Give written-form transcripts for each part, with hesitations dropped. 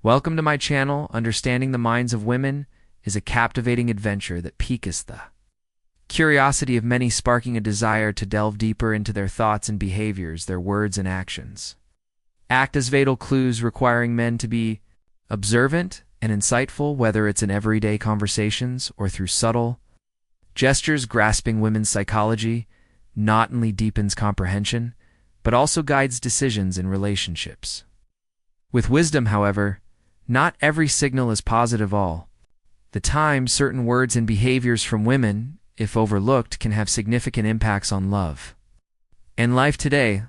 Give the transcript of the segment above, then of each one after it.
Welcome to my channel. Understanding the minds of women is a captivating adventure that piques the curiosity of many, sparking a desire to delve deeper into their thoughts and behaviors, their words and actions. Act as vital clues, requiring men to be observant and insightful, whether it's in everyday conversations or through subtle gestures. Grasping women's psychology not only deepens comprehension, but also guides decisions in relationships. With wisdom, however, not every signal is positive all the time. Certain words and behaviors from women, if overlooked, can have significant impacts on love and life. Today,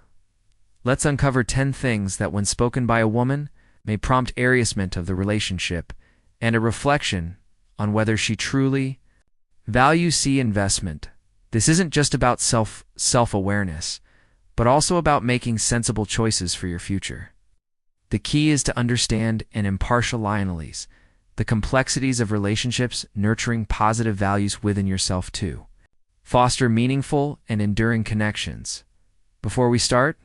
let's uncover 10 things that, when spoken by a woman, may prompt assessment of the relationship and a reflection on whether she truly values investment. This isn't just about self-awareness, but also about making sensible choices for your future. The key is to understand and impartial analyze the complexities of relationships, nurturing positive values within yourself to foster meaningful and enduring connections. Before we start,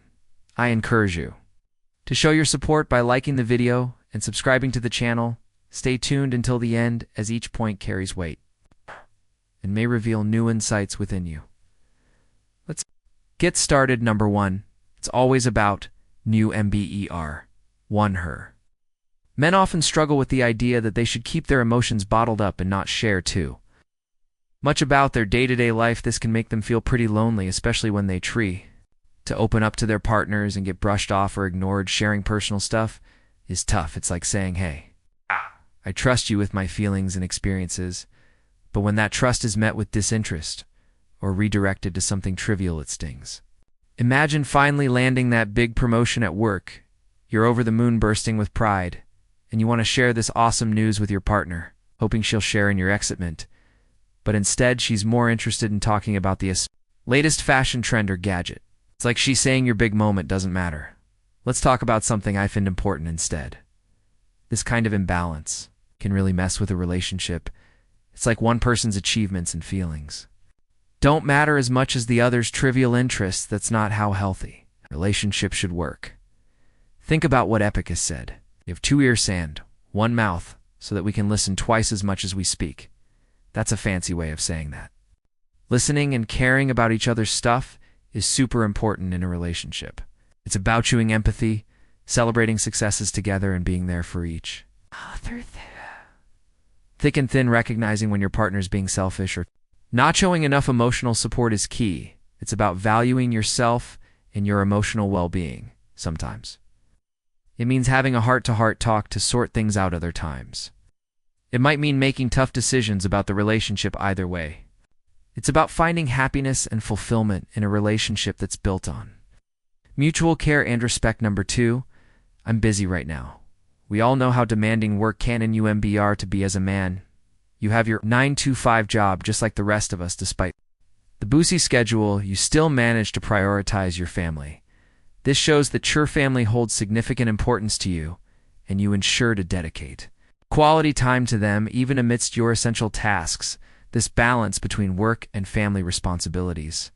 I encourage you to show your support by liking the video and subscribing to the channel. Stay tuned until the end, as each point carries weight and may reveal new insights within you. Let's get started. Number 1. It's always about her. Men often struggle with the idea that they should keep their emotions bottled up and not share too much about their day-to-day life. This can make them feel pretty lonely, especially when they try to open up to their partners and get brushed off or ignored. Sharing personal stuff is tough. It's like saying, "Hey, I trust you with my feelings and experiences," but when that trust is met with disinterest or redirected to something trivial, it stings. Imagine finally landing that big promotion at work. You're over the moon, bursting with pride, and you want to share this awesome news with your partner, hoping she'll share in your excitement. But instead, she's more interested in talking about the latest fashion trend or gadget. It's like she's saying your big moment doesn't matter. Let's talk about something I find important instead. This kind of imbalance can really mess with a relationship. It's like one person's achievements and feelings don't matter as much as the other's trivial interests. That's not how healthy a relationship should work. Think about what Epicus said. You have 2 ears and 1 mouth, so that we can listen twice as much as we speak. That's a fancy way of saying that listening and caring about each other's stuff is super important in a relationship. It's about showing empathy, celebrating successes together, and being there for each other. Thick and thin, recognizing when your partner's being selfish or not showing enough emotional support is key. It's about valuing yourself and your emotional well-being. Sometimes it means having a heart-to-heart talk to sort things out. Other times it might mean making tough decisions about the relationship. Either way, it's about finding happiness and fulfillment in a relationship that's built on mutual care and respect. Number 2, I'm busy right now. We all know how demanding work can and UMBR to be. As a man, you have your 9-to-5 job just like the rest of us. Despite the busy schedule, you still manage to prioritize your family. This shows that your family holds significant importance to you, and you ensure to dedicate quality time to them even amidst your essential tasks. This balance between work and family responsibilities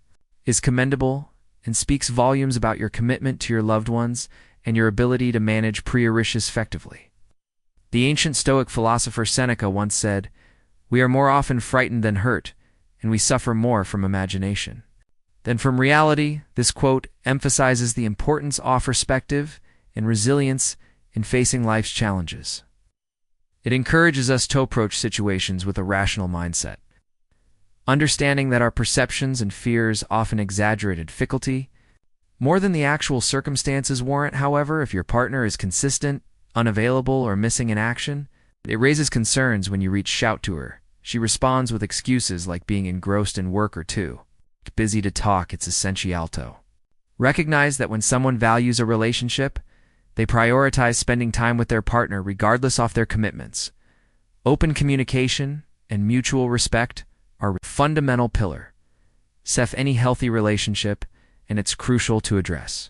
is commendable and speaks volumes about your commitment to your loved ones and your ability to manage priorities effectively. The ancient Stoic philosopher Seneca once said, "We are more often frightened than hurt, and we suffer more from imagination than from reality." This quote emphasizes the importance of perspective and resilience in facing life's challenges. It encourages us to approach situations with a rational mindset, understanding that our perceptions and fears often exaggerated difficulty more than the actual circumstances warrant. However, if your partner is consistent, unavailable, or missing in action, it raises concerns. When you reach out to her, she responds with excuses like being engrossed in work or too busy to talk. It's essential to recognize that when someone values a relationship, they prioritize spending time with their partner regardless of their commitments. Open communication and mutual respect are a fundamental pillar of any healthy relationship, and it's crucial to address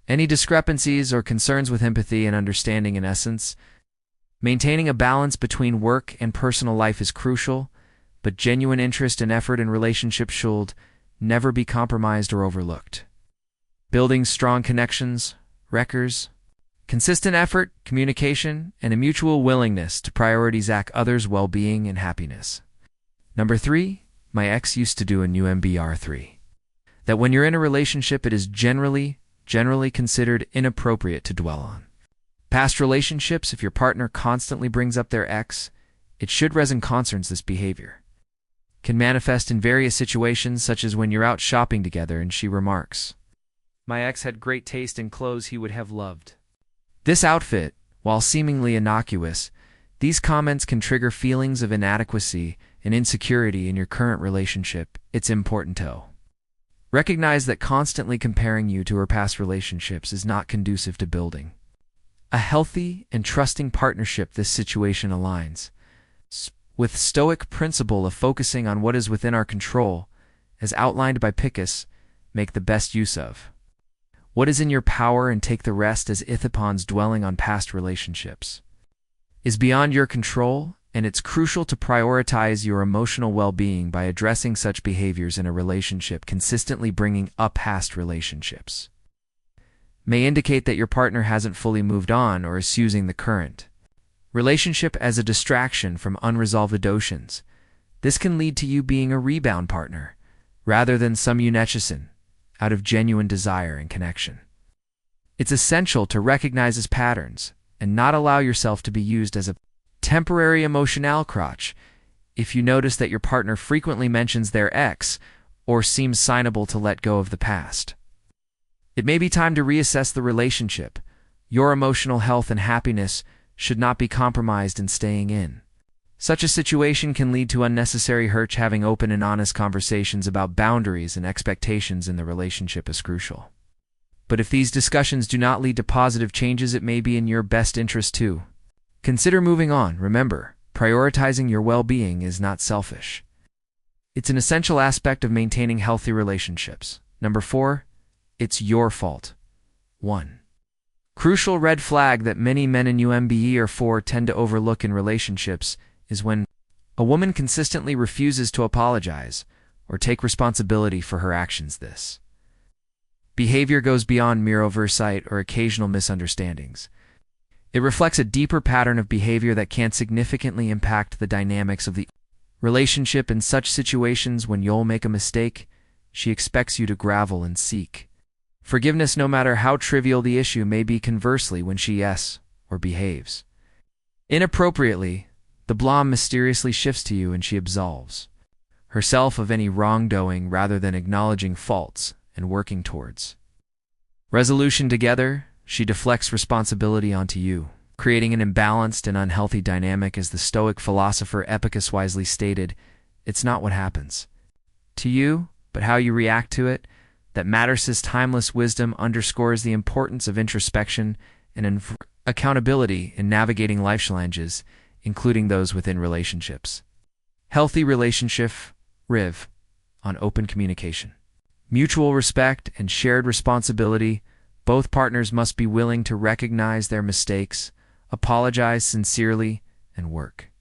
any discrepancies or concerns with empathy and understanding. In essence, maintaining a balance between work and personal life is crucial, but genuine interest and effort in relationships should never be compromised or overlooked. Building strong connections requires consistent effort, communication, and a mutual willingness to prioritize others' well-being and happiness. Number 3, my ex used to do a new MBR3. That when you're in a relationship, it is generally considered inappropriate to dwell on past relationships. If your partner constantly brings up their ex, it should raise concerns. This behavior can manifest in various situations, such as when you're out shopping together and she remarks, "My ex had great taste in clothes he would have loved this outfit." While seemingly innocuous, these comments can trigger feelings of inadequacy and insecurity in your current relationship. It's important to recognize that constantly comparing you to her past relationships is not conducive to building a healthy and trusting partnership. This situation aligns with Stoic principle of focusing on what is within our control, as outlined by Picus. Make the best use of what is in your power and take the rest, as Ithapons. Dwelling on past relationships is beyond your control, and it's crucial to prioritize your emotional well-being by addressing such behaviors in a relationship. Consistently bringing up past relationships may indicate that your partner hasn't fully moved on or is using the current relationship as a distraction from unresolved emotions. This can lead to you being a rebound partner rather than some unetchison out of genuine desire and connection. It's essential to recognize his patterns and not allow yourself to be used as a temporary emotional crutch. If you notice that your partner frequently mentions their ex or seems signable to let go of the past, it may be time to reassess the relationship. Your emotional health and happiness should not be compromised in staying in such a situation. Can lead to unnecessary hurt. Having open and honest conversations about boundaries and expectations in the relationship is crucial. But if these discussions do not lead to positive changes, it may be in your best interest to consider moving on. Remember, prioritizing your well-being is not selfish. It's an essential aspect of maintaining healthy relationships. Number 4, it's your fault. 1. Crucial red flag that many men in UMBE4 tend to overlook in relationships is when a woman consistently refuses to apologize or take responsibility for her actions. This behavior goes beyond mere oversight or occasional misunderstandings. It reflects a deeper pattern of behavior that can significantly impact the dynamics of the relationship. In such situations, when you'll make a mistake, she expects you to grovel and seek forgiveness, no matter how trivial the issue may be. Conversely, when she or behaves inappropriately, the blame mysteriously shifts to you and she absolves herself of any wrongdoing rather than acknowledging faults and working towards resolution together. She deflects responsibility onto you, creating an imbalanced and unhealthy dynamic. As the Stoic philosopher Epicus wisely stated, it's not what happens to you, but how you react to it, that matters. His timeless wisdom underscores the importance of introspection and accountability in navigating life challenges, including those within relationships. Healthy relationship riv on open communication, mutual respect, and shared responsibility. Both partners must be willing to recognize their mistakes, apologize sincerely, and work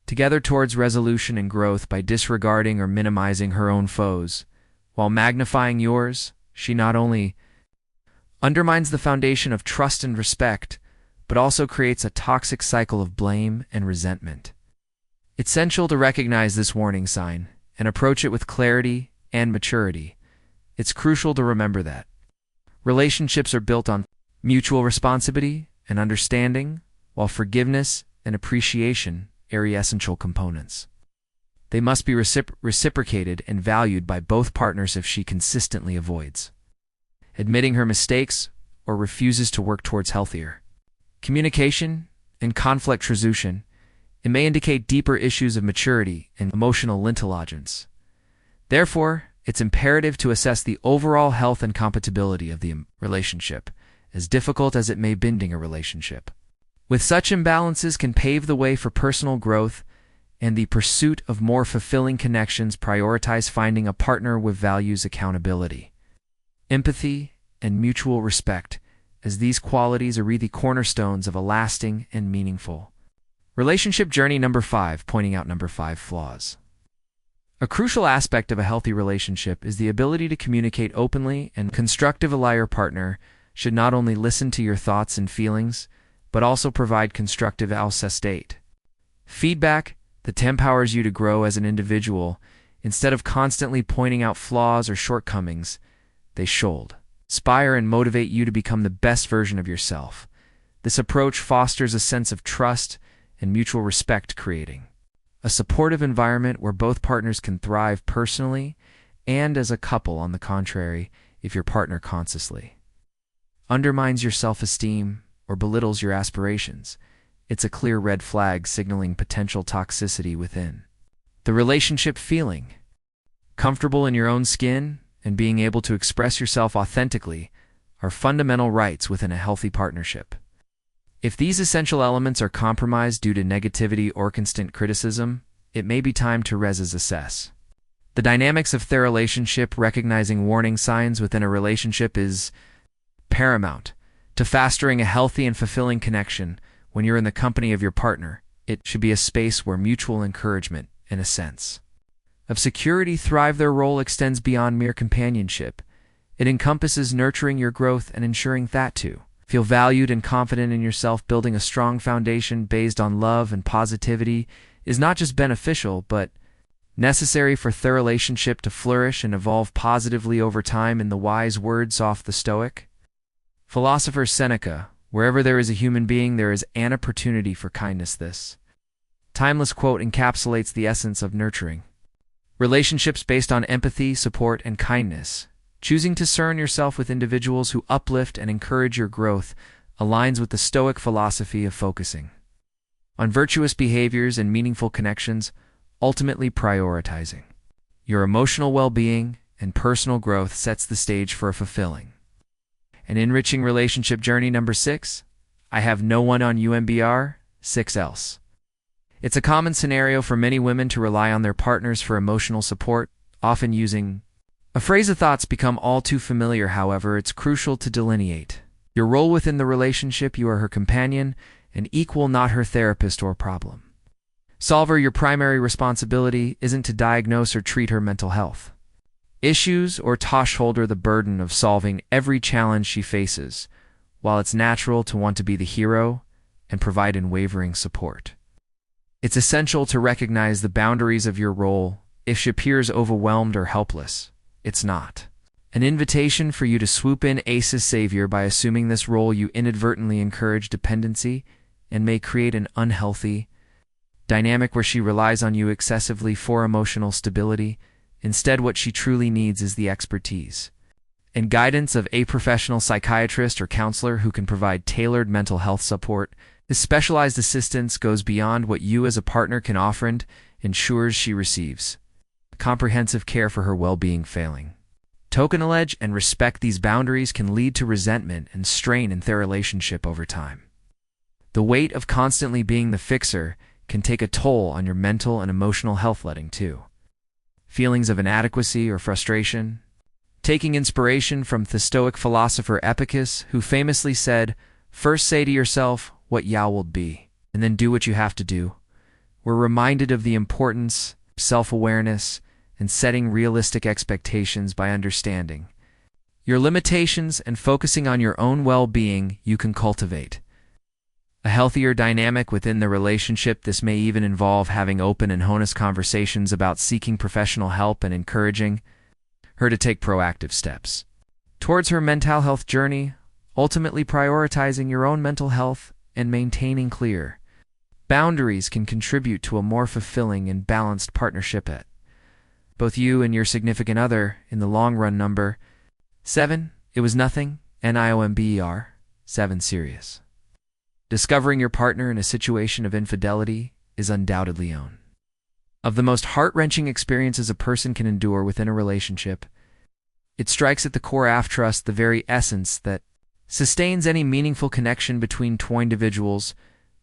together towards resolution and growth. By disregarding or minimizing her own foes while magnifying yours, she not only undermines the foundation of trust and respect, but also creates a toxic cycle of blame and resentment. It's essential to recognize this warning sign and approach it with clarity and maturity. It's crucial to remember that relationships are built on mutual responsibility and understanding, while forgiveness and appreciation are essential components. They must be reciprocated and valued by both partners. If she consistently avoids admitting her mistakes or refuses to work towards healthier communication and conflict resolution, it may indicate deeper issues of maturity and emotional intelligence. Therefore, it's imperative to assess the overall health and compatibility of the relationship, as difficult as it may be. Bending a relationship with such imbalances can pave the way for personal growth and the pursuit of more fulfilling connections. Prioritize finding a partner with values accountability, empathy, and mutual respect, as these qualities are the cornerstones of a lasting and meaningful relationship journey. Number 5, pointing out number 5 flaws. A crucial aspect of a healthy relationship is the ability to communicate openly and constructively. Your partner should not only listen to your thoughts and feelings, but also provide constructive state. Feedback that empowers you to grow as an individual, instead of constantly pointing out flaws or shortcomings, they should inspire and motivate you to become the best version of yourself. This approach fosters a sense of trust and mutual respect, creating a supportive environment where both partners can thrive personally and as a couple. On the contrary, if your partner consciously undermines your self-esteem or belittles your aspirations, it's a clear red flag signaling potential toxicity within the relationship. Feeling comfortable in your own skin and being able to express yourself authentically are fundamental rights within a healthy partnership. If these essential elements are compromised due to negativity or constant criticism, it may be time to assess the dynamics of their relationship. Recognizing warning signs within a relationship is paramount to fostering a healthy and fulfilling connection. When you're in the company of your partner, it should be a space where mutual encouragement and a sense of security thrive. Their role extends beyond mere companionship. It encompasses nurturing your growth and ensuring that to feel valued and confident in yourself. Building a strong foundation based on love and positivity is not just beneficial, but necessary for their relationship to flourish and evolve positively over time. In the wise words of the Stoic philosopher Seneca, wherever there is a human being, there is an opportunity for kindness. This timeless quote encapsulates the essence of nurturing relationships based on empathy, support, and kindness. Choosing to surround yourself with individuals who uplift and encourage your growth aligns with the Stoic philosophy of focusing on virtuous behaviors and meaningful connections, ultimately prioritizing your emotional well-being and personal growth sets the stage for a fulfilling and enriching relationship journey. Number 6, I have no one on UMBR 6 else. It's a common scenario for many women to rely on their partners for emotional support, often using a phrase of thoughts become all too familiar. However, it's crucial to delineate your role within the relationship. You are her companion and equal, not her therapist or problem solver. Your primary responsibility isn't to diagnose or treat her mental health issues or to shoulder the burden of solving every challenge she faces. While it's natural to want to be the hero and provide unwavering support, it's essential to recognize the boundaries of your role. If she appears overwhelmed or helpless, it's not an invitation for you to swoop in as savior. By assuming this role, you inadvertently encourage dependency and may create an unhealthy dynamic where she relies on you excessively for emotional stability. Instead, what she truly needs is the expertise and guidance of a professional psychiatrist or counselor who can provide tailored mental health support. This specialized assistance goes beyond what you as a partner can offer and ensures she receives comprehensive care for her well-being. Failing to acknowledge and respect these boundaries can lead to resentment and strain in their relationship over time. The weight of constantly being the fixer can take a toll on your mental and emotional health, leading to feelings of inadequacy or frustration. Taking inspiration from the Stoic philosopher Epicurus, who famously said, "First say to yourself what thou wilt be, and then do what you have to do," we're reminded of the importance of self-awareness and setting realistic expectations. By understanding your limitations and focusing on your own well-being, you can cultivate a healthier dynamic within the relationship. This may even involve having open and honest conversations about seeking professional help and encouraging her to take proactive steps towards her mental health journey, ultimately prioritizing your own mental health and maintaining clear boundaries can contribute to a more fulfilling and balanced partnership at both you and your significant other in the long run. Number 7, it was nothing, NIOMBER 7 serious. Discovering your partner in a situation of infidelity is undoubtedly one of the most heart-wrenching experiences a person can endure within a relationship. It strikes at the core of trust, the very essence that sustains any meaningful connection between two individuals.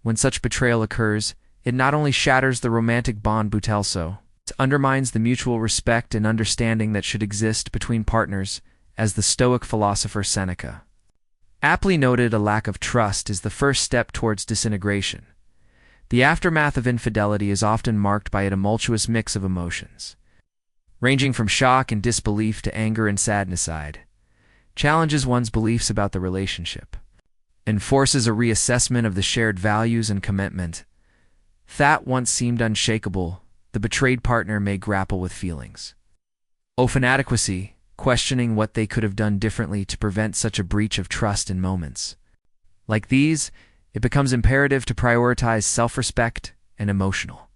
When such betrayal occurs, it not only shatters the romantic bond but also it undermines the mutual respect and understanding that should exist between partners. As the Stoic philosopher Seneca aptly noted, a lack of trust is the first step towards disintegration. The aftermath of infidelity is often marked by a tumultuous mix of emotions, ranging from shock and disbelief to anger and sadness. challenges one's beliefs about the relationship, and forces a reassessment of the shared values and commitment. That once seemed unshakable, the betrayed partner may grapple with feelings of inadequacy, questioning what they could have done differently to prevent such a breach of trust in moments like these. It becomes imperative to prioritize self-respect and emotional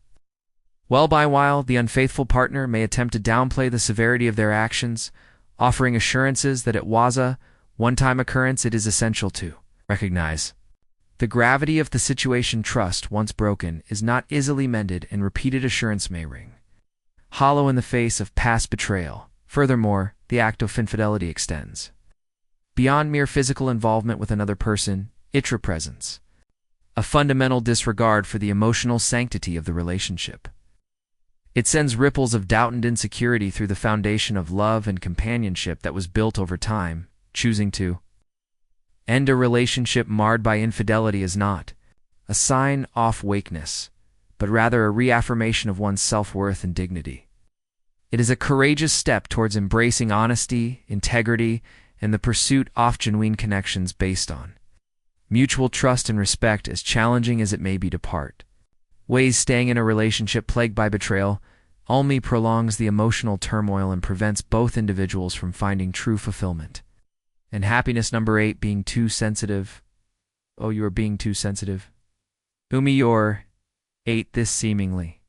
well-being, while the unfaithful partner may attempt to downplay the severity of their actions, offering assurances that it was a one-time occurrence. It is essential to recognize the gravity of the situation. Trust, once broken, is not easily mended, and repeated assurance may ring hollow in the face of past betrayal. Furthermore, the act of infidelity extends beyond mere physical involvement with another person. It represents a fundamental disregard for the emotional sanctity of the relationship. It sends ripples of doubt and insecurity through the foundation of love and companionship that was built over time. Choosing to end a relationship marred by infidelity is not a sign of weakness, but rather a reaffirmation of one's self-worth and dignity. It is a courageous step towards embracing honesty, integrity, and the pursuit of genuine connections based on mutual trust and respect, as challenging as it may be to part ways. Staying in a relationship plagued by betrayal only prolongs the emotional turmoil and prevents both individuals from finding true fulfillment and happiness. Number 8, being too sensitive. Oh, you are being too sensitive. You're 8. This seemingly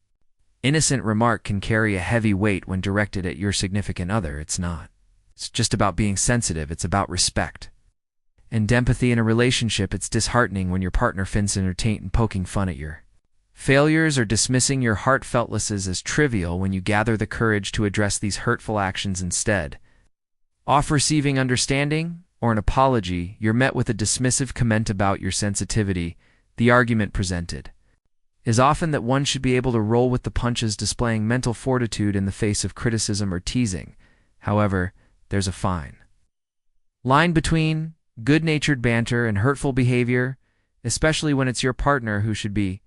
innocent remark can carry a heavy weight when directed at your significant other. It's not. It's just about being sensitive. It's about respect and empathy in a relationship. It's disheartening when your partner finds entertainment and poking fun at your failures or dismissing your heartfeltnesses as trivial. When you gather the courage to address these hurtful actions instead of receiving understanding or an apology, you're met with a dismissive comment about your sensitivity. The argument presented is often that one should be able to roll with the punches, displaying mental fortitude in the face of criticism or teasing. However, there's a fine line between good-natured banter and hurtful behavior, especially when it's your partner who should be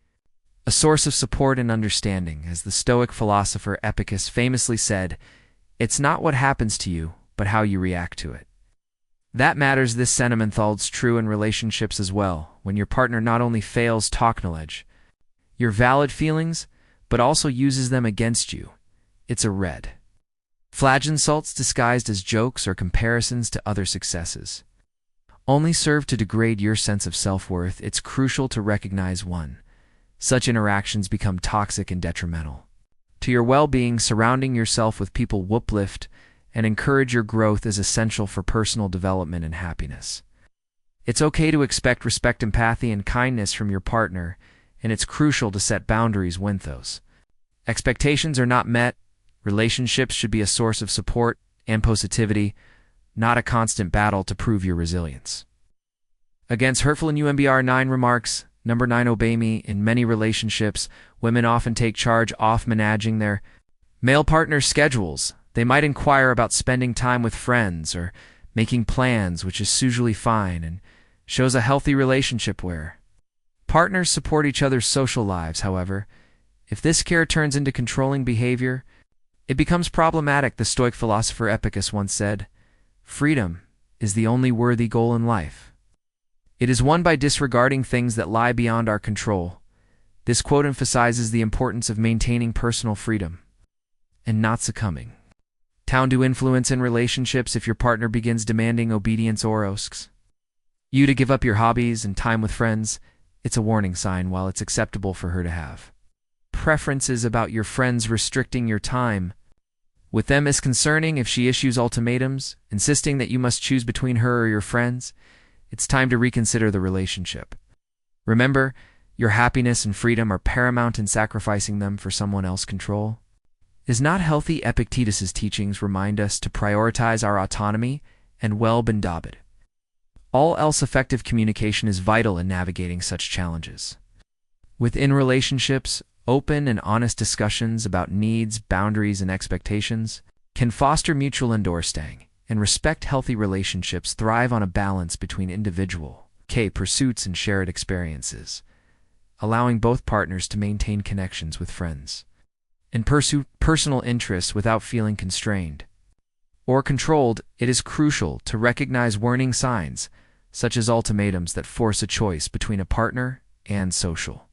a source of support and understanding. As the Stoic philosopher Epictetus famously said, "It's not what happens to you, but how you react to it that matters." This sentiment holds true in relationships as well. When your partner not only fails to acknowledge your valid feelings, but also uses them against you, it's a red flag. Insults disguised as jokes or comparisons to other successes only serve to degrade your sense of self-worth. It's crucial to recognize when such interactions become toxic and detrimental to your well-being. Surrounding yourself with people who uplift and encourage your growth is essential for personal development and happiness. It's okay to expect respect, empathy, and kindness from your partner, and it's crucial to set boundaries when those expectations are not met. Relationships should be a source of support and positivity, not a constant battle to prove your resilience against hurtful and UMBR 9 remarks. Number 9, obey me. In many relationships, women often take charge of managing their male partner's schedules. They might inquire about spending time with friends or making plans, which is usually fine and shows a healthy relationship where partners support each other's social lives. However, if this care turns into controlling behavior, it becomes problematic. The Stoic philosopher Epictetus once said, "Freedom is the only worthy goal in life. It is won by disregarding things that lie beyond our control." This quote emphasizes the importance of maintaining personal freedom and not succumbing to influence in relationships. If your partner begins demanding obedience or asks you to give up your hobbies and time with friends, it's a warning sign. While it's acceptable for her to have preferences about your friends, restricting your time with them is concerning. If she issues ultimatums, insisting that you must choose between her or your friends, it's time to reconsider the relationship. Remember, your happiness and freedom are paramount, and sacrificing them for someone else's control is not healthy. Epictetus's teachings remind us to prioritize our autonomy and well-being. All else, effective communication is vital in navigating such challenges. Within relationships, open and honest discussions about needs, boundaries, and expectations can foster mutual understanding and respect. Healthy relationships thrive on a balance between individual pursuits and shared experiences, allowing both partners to maintain connections with friends and pursue personal interests without feeling constrained or controlled, it is crucial to recognize warning signs, such as ultimatums that force a choice between a partner and social.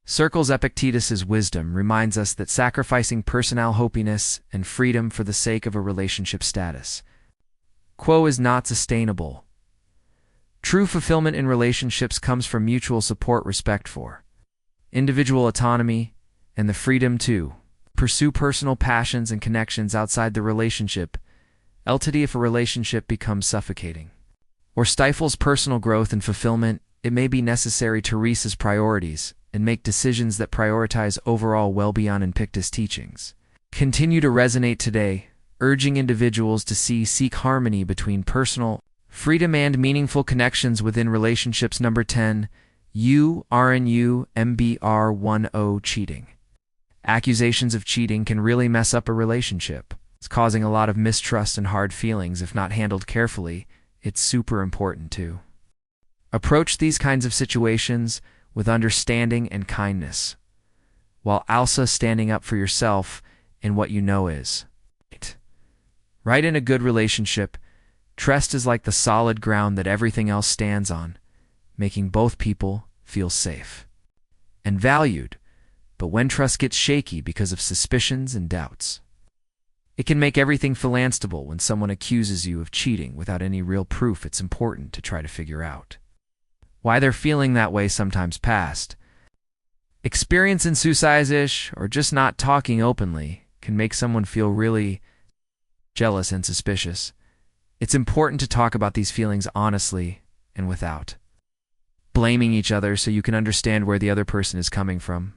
Circle's Epictetus's wisdom reminds us that sacrificing personal happiness and freedom for the sake of a relationship status quo is not sustainable. True fulfillment in relationships comes from mutual support, respect for individual autonomy, and the freedom to pursue personal passions and connections outside the relationship. LTD, if a relationship becomes suffocating or stifles personal growth and fulfillment, it may be necessary to recess priorities and make decisions that prioritize overall well-being. Invictus teachings continue to resonate today, urging individuals to seek harmony between personal freedom and meaningful connections within relationships. Number 10. URNUMBR10 Cheating. Accusations of cheating can really mess up a relationship. It's causing a lot of mistrust and hard feelings. If not handled carefully, it's super important to approach these kinds of situations with understanding and kindness, while also standing up for yourself and what you know is right. In a good relationship, trust is like the solid ground that everything else stands on, making both people feel safe and valued. But when trust gets shaky because of suspicions and doubts, it can make everything feel unstable. When someone accuses you of cheating without any real proof, it's important to try to figure out why they're feeling that way. Sometimes past experience in suicide-ish or just not talking openly can make someone feel really jealous and suspicious. It's important to talk about these feelings honestly and without blaming each other, so you can understand where the other person is coming from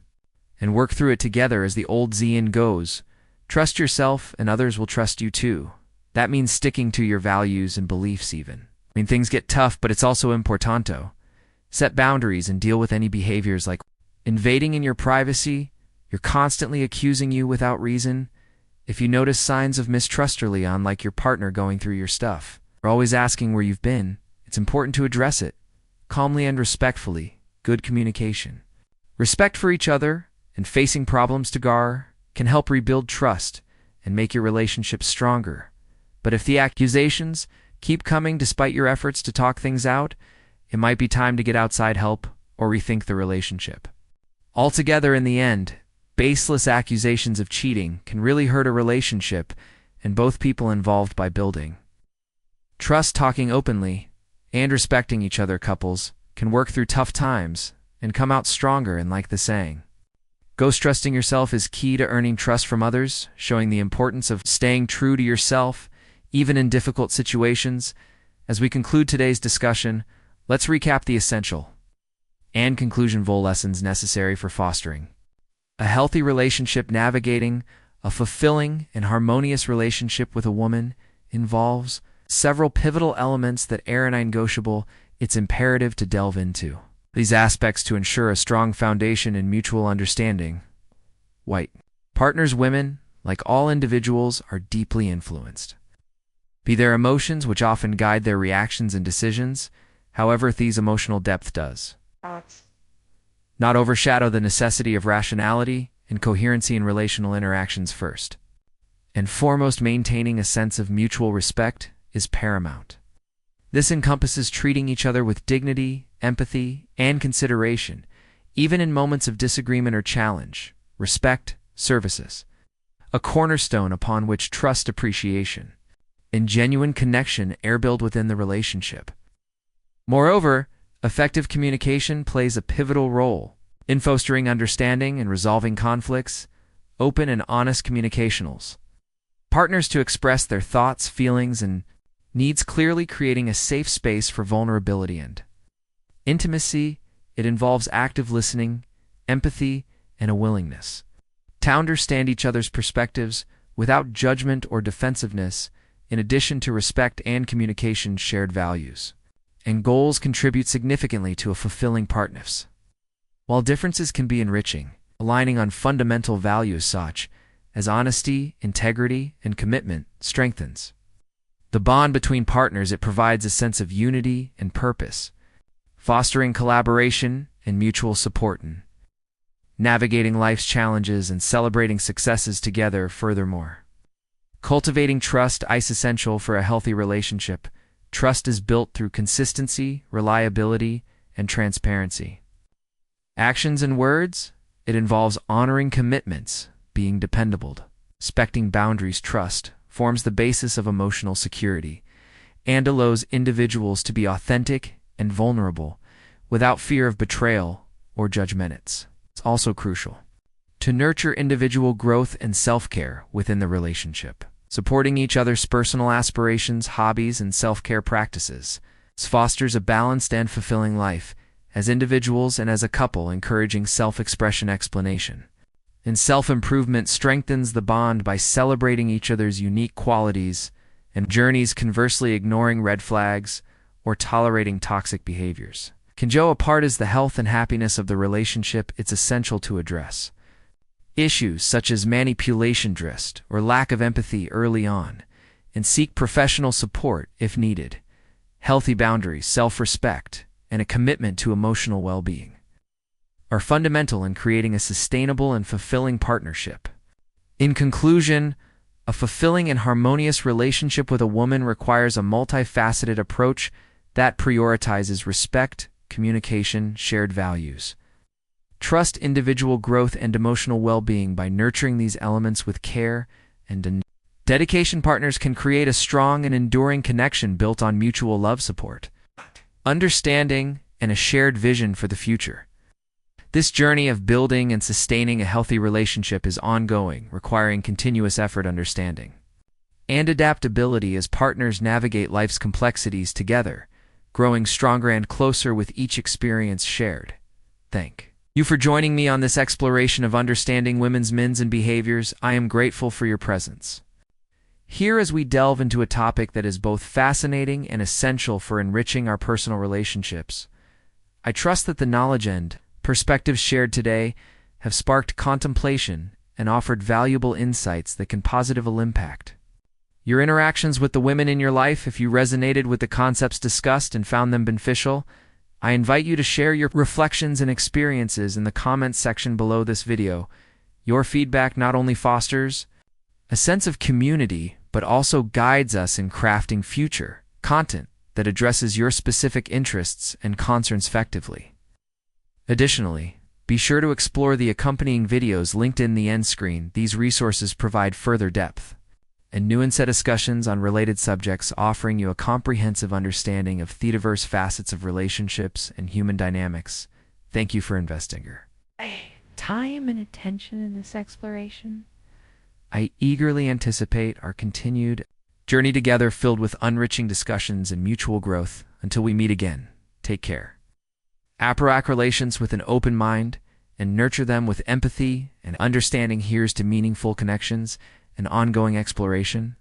and work through it together. As the old Zen goes, trust yourself and others will trust you too. That means sticking to your values and beliefs even when things get tough, but it's also importante. Set boundaries and deal with any behaviors like invading in your privacy. You're constantly accusing you without reason. If you notice signs of mistrust early on, like your partner going through your stuff or always asking where you've been, it's important to address it calmly and respectfully. Good communication, respect for each other, and facing problems together can help rebuild trust and make your relationship stronger. But if the accusations keep coming despite your efforts to talk things out, it might be time to get outside help or rethink the relationship altogether. In the end, baseless accusations of cheating can really hurt a relationship and both people involved. By building trust, talking openly, and respecting each other, couples can work through tough times and come out stronger. And like the saying goes, trusting yourself is key to earning trust from others, showing the importance of staying true to yourself even in difficult situations. As we conclude today's discussion, let's recap the essential and conclusion lessons necessary for fostering a healthy relationship. Navigating a fulfilling and harmonious relationship with a woman involves several pivotal elements that are non-negotiable. It's imperative to delve into these aspects to ensure a strong foundation in mutual understanding. White partners. Women, like all individuals, are deeply influenced by their emotions, which often guide their reactions and decisions. However, these emotional depth does not overshadow the necessity of rationality and coherency in relational interactions. First and foremost, maintaining a sense of mutual respect is paramount. This encompasses treating each other with dignity, empathy, and consideration, even in moments of disagreement or challenge. Respect, services, a cornerstone upon which trust, appreciation, and genuine connection are built within the relationship. Moreover, effective communication plays a pivotal role in fostering understanding and resolving conflicts. Open and honest communications partners to express their thoughts, feelings, and needs clearly, creating a safe space for vulnerability and intimacy. It involves active listening, empathy, and a willingness to understand each other's perspectives without judgment or defensiveness. In addition to respect and communication, shared values and goals contribute significantly to a fulfilling partnership. While differences can be enriching, aligning on fundamental values such as honesty, integrity, and commitment strengthens the bond between partners. It provides a sense of unity and purpose, fostering collaboration and mutual support in navigating life's challenges and celebrating successes together. Furthermore, Cultivating trust is essential for a healthy relationship. Trust is built through consistency, reliability, and transparency. Actions and words? It involves honoring commitments, being dependable, respecting boundaries. Trust forms the basis of emotional security and allows individuals to be authentic and vulnerable without fear of betrayal or judgment. It's also crucial to nurture individual growth and self-care within the relationship, supporting each other's personal aspirations, hobbies, and self-care practices. This fosters a balanced and fulfilling life as individuals and as a couple, encouraging self-expression, explanation, and self-improvement strengthens the bond by celebrating each other's unique qualities and journeys, conversely ignoring red flags or tolerating toxic behaviors can go apart as the health and happiness of the relationship. It's essential to address issues such as manipulation, drift, or lack of empathy early on, and seek professional support if needed. Healthy boundaries, self-respect, and a commitment to emotional well-being are fundamental in creating a sustainable and fulfilling partnership. In conclusion, a fulfilling and harmonious relationship with a woman requires a multifaceted approach that prioritizes respect, communication, shared values, trust, individual growth, and emotional well-being. By nurturing these elements with care and dedication, partners can create a strong and enduring connection built on mutual love, support, understanding, and a shared vision for the future. This journey of building and sustaining a healthy relationship is ongoing, requiring continuous effort, understanding, and adaptability as partners navigate life's complexities together, growing stronger and closer with each experience shared. Thank you for joining me on this exploration of understanding women's minds and behaviors. I am grateful for your presence here as we delve into a topic that is both fascinating and essential for enriching our personal relationships. I trust that the knowledge and perspectives shared today have sparked contemplation and offered valuable insights that can positively impact your interactions with the women in your life. If you resonated with the concepts discussed and found them beneficial, I invite you to share your reflections and experiences in the comments section below this video. Your feedback not only fosters a sense of community, but also guides us in crafting future content that addresses your specific interests and concerns effectively. Additionally, be sure to explore the accompanying videos linked in the end screen. These resources provide further depth and nuanced discussions on related subjects, offering you a comprehensive understanding of the diverse facets of relationships and human dynamics. Thank you for investing your time and attention in this exploration. I eagerly anticipate our continued journey together, filled with enriching discussions and mutual growth. Until we meet again, take care. Approach relations with an open mind and nurture them with empathy and understanding. Here's to meaningful connections and ongoing exploration.